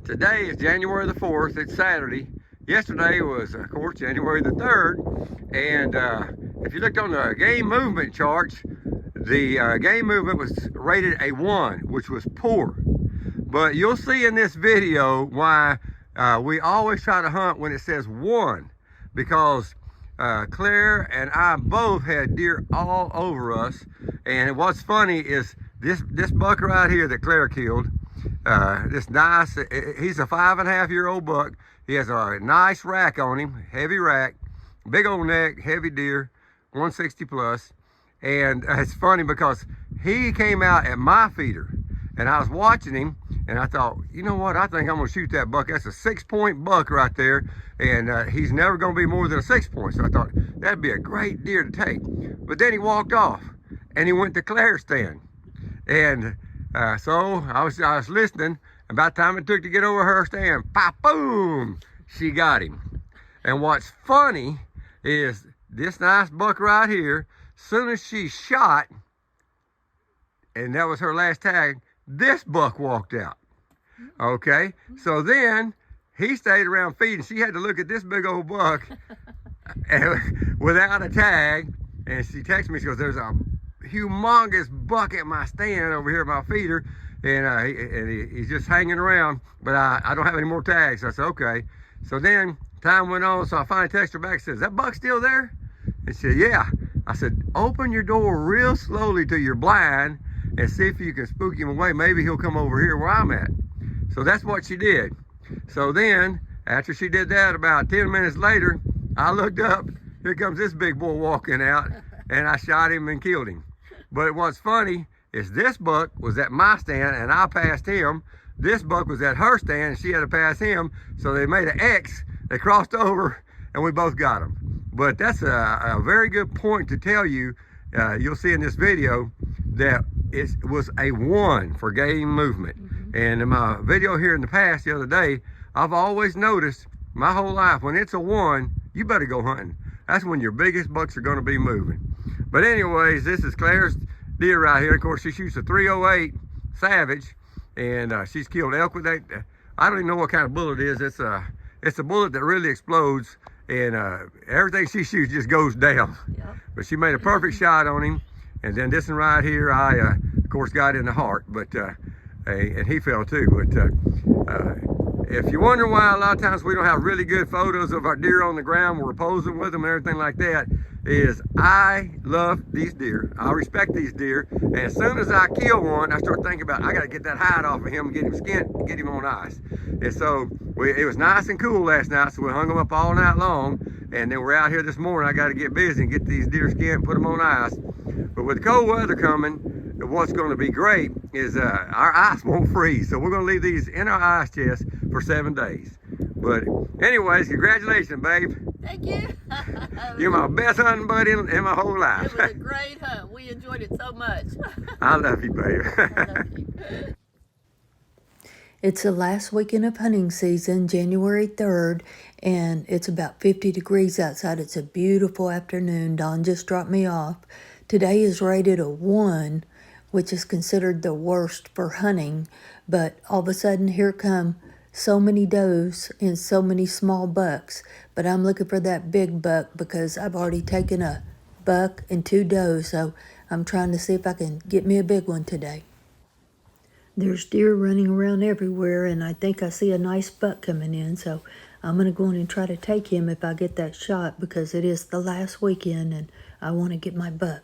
Today is January the 4th. It's Saturday. Yesterday was, of course, January the 3rd. And if you looked on the game movement charts, the game movement was rated a 1, which was poor. But you'll see in this video why we always try to hunt when it says 1, because Claire and I both had deer all over us. And what's funny is this buck right here that Claire killed, this nice, he's a 5.5-year-old buck. He has a nice rack on him, heavy rack, big old neck, heavy deer, 160 plus. And it's funny because he came out at my feeder and I was watching him and I thought, you know what, I think I'm gonna shoot that buck. That's a 6-point buck right there. And he's never gonna be more than a 6-point. So I thought that'd be a great deer to take. But then he walked off and he went to Claire's stand. And so I was listening. About the time it took to get over her stand, pop, boom, she got him. And what's funny is this nice buck right here, soon as she shot, and that was her last tag, this buck walked out. Okay, so then he stayed around feeding. She had to look at this big old buck without a tag, and she texted me, she goes, there's a humongous buck at my stand over here at my feeder, and he's just hanging around, but I don't have any more tags. So I said, okay. So then time went on, so I finally texted her back and said, is that buck still there? And she said, yeah. I said, open your door real slowly to your blind and see if you can spook him away. Maybe he'll come over here where I'm at. So that's what she did. So then, after she did that, about 10 minutes later, I looked up, here comes this big boy walking out, and I shot him and killed him. But what's funny is this buck was at my stand and I passed him. This buck was at her stand and she had to pass him. So they made an X, they crossed over, and we both got them. But that's a very good point to tell you. You'll see in this video that it was a 1 for game movement. And in my video here in the past, the other day, I've always noticed my whole life, when it's a 1, you better go hunting. That's when your biggest bucks are gonna be moving. But anyways, this is Claire's deer right here. Of course, she shoots a 308 Savage, and she's killed elk with that. I don't even know what kind of bullet it is. It's a bullet that really explodes, and everything she shoots just goes down. Yep. But she made a perfect shot on him. And then this one right here, I of course got in the heart, but and he fell too. But if you wonder why a lot of times we don't have really good photos of our deer on the ground, we're posing with them and everything like that, is I love these deer. I respect these deer. And as soon as I kill one, I start thinking about, I got to get that hide off of him and get him skinned, get him on ice. And so it was nice and cool last night, so we hung them up all night long. And then we're out here this morning. I got to get busy and get these deer skinned and put them on ice. But with cold weather coming, what's going to be great is our ice won't freeze. So we're going to leave these in our ice chest for 7 days. But anyways, congratulations, babe. Thank you. You're my best hunting buddy in my whole life. It was a great hunt. We enjoyed it so much. I love you, babe. I love you. It's the last weekend of hunting season, January 3rd, and it's about 50 degrees outside. It's a beautiful afternoon. Dawn just dropped me off. Today is rated a 1, which is considered the worst for hunting, but all of a sudden here come so many does and so many small bucks. But I'm looking for that big buck because I've already taken a buck and 2 does, so I'm trying to see if I can get me a big one today. There's deer running around everywhere, and I think I see a nice buck coming in, so I'm going to go in and try to take him if I get that shot, because it is the last weekend and I want to get my buck.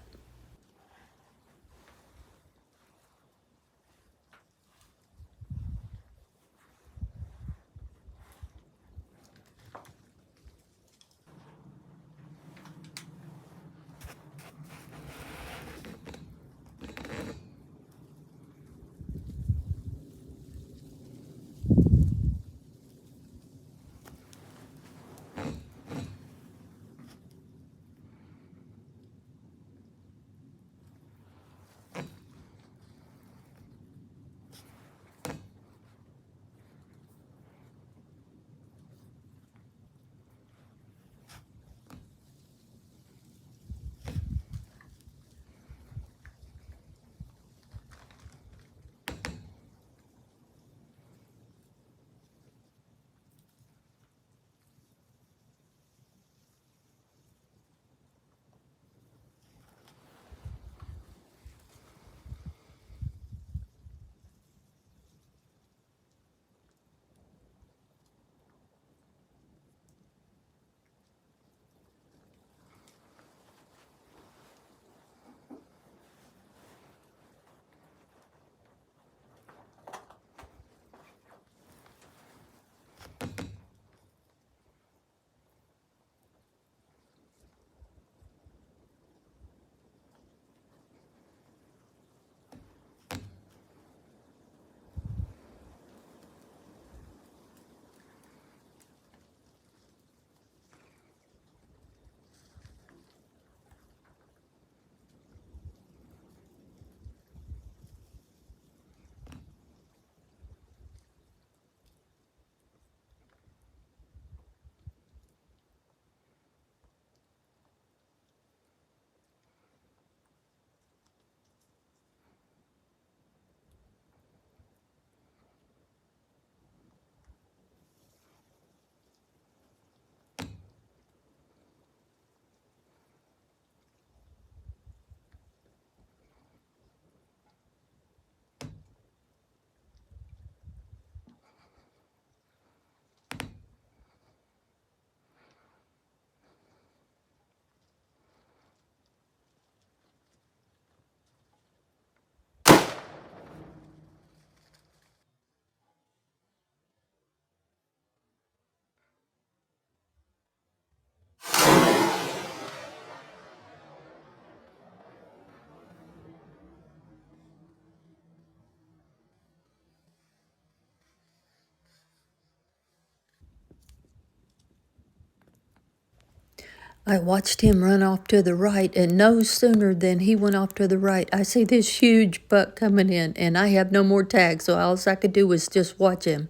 I watched him run off to the right, and no sooner than he went off to the right, I see this huge buck coming in, and I have no more tags, so all I could do was just watch him.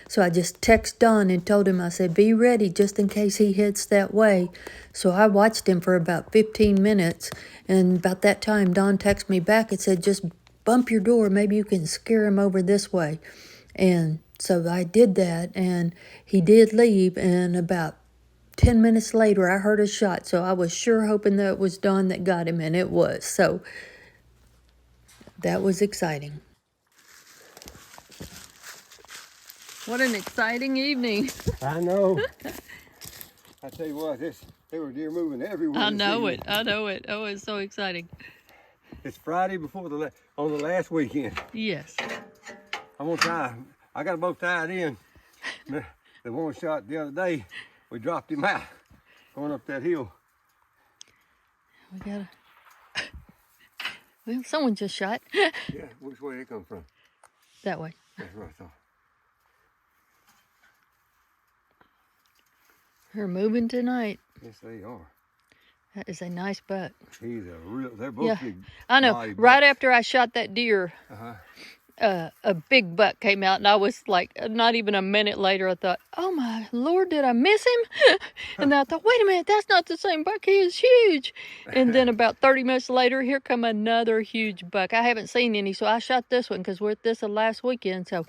So I just texted Don and told him, I said, be ready just in case he heads that way. So I watched him for about 15 minutes, and about that time, Don texted me back and said, just bump your door, maybe you can scare him over this way. And so I did that, and he did leave, and about 10 minutes later, I heard a shot, so I was sure hoping that it was Don that got him, and it was. So that was exciting. What an exciting evening. I know. I tell you what, there were deer moving everywhere. I know it. Oh, it's so exciting. It's Friday before on the last weekend. Yes. I'm gonna try. I got them both tied in. The one shot the other day, we dropped him out going up that hill. We gotta. Well, someone just shot. Yeah, which way they come from? That way. That's what I thought. They're moving tonight. Yes, they are. That is a nice buck. He's a real. They're both big. I know. body Right bucks. after I shot that deer, a big buck came out, and I was like, not even a minute later, I thought, oh my Lord, did I miss him? And then I thought, wait a minute, that's not the same buck. He is huge. And then about 30 minutes later, here come another huge buck. I haven't seen any, so I shot this one because we're at this last weekend. So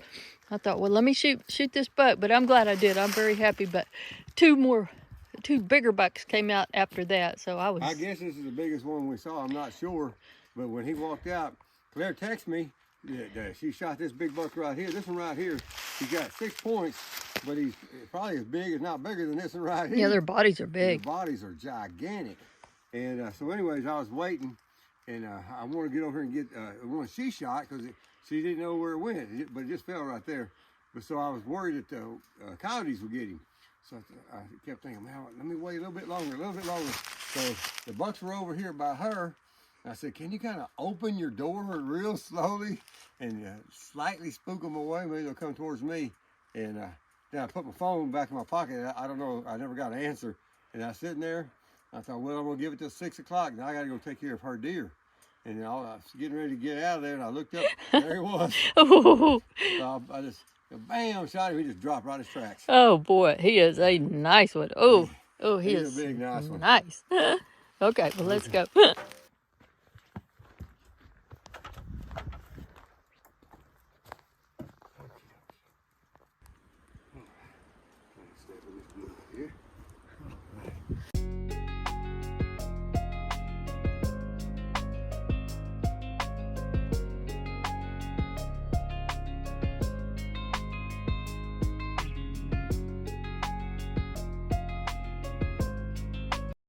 I thought, well, let me shoot this buck. But I'm glad I did. I'm very happy. But two bigger bucks came out after that. So I guess this is the biggest one we saw. I'm not sure, but when he walked out, Claire texted me. Yeah, she shot this big buck right here. This one right here, he got 6 points, but he's probably as big, if not bigger than this one right here. Yeah, their bodies are big. Their bodies are gigantic. And so anyways, I was waiting, and I wanted to get over here and get one she shot because she didn't know where it went, but it just fell right there. But so I was worried that the coyotes would get him. So I kept thinking, man, let me wait a little bit longer. So the bucks were over here by her. I said, can you kind of open your door real slowly and slightly spook them away? Maybe they'll come towards me. And then I put my phone back in my pocket. I don't know. I never got an answer. And I was sitting there. I thought, well, I'm going to give it till 6 o'clock. Now I got to go take care of her deer. And I was getting ready to get out of there. And I looked up. There he was. So I just, bam, shot him. He just dropped right his tracks. Oh, boy. He is a nice one. Oh, he is a big, nice one. Nice. Okay, well, let's go.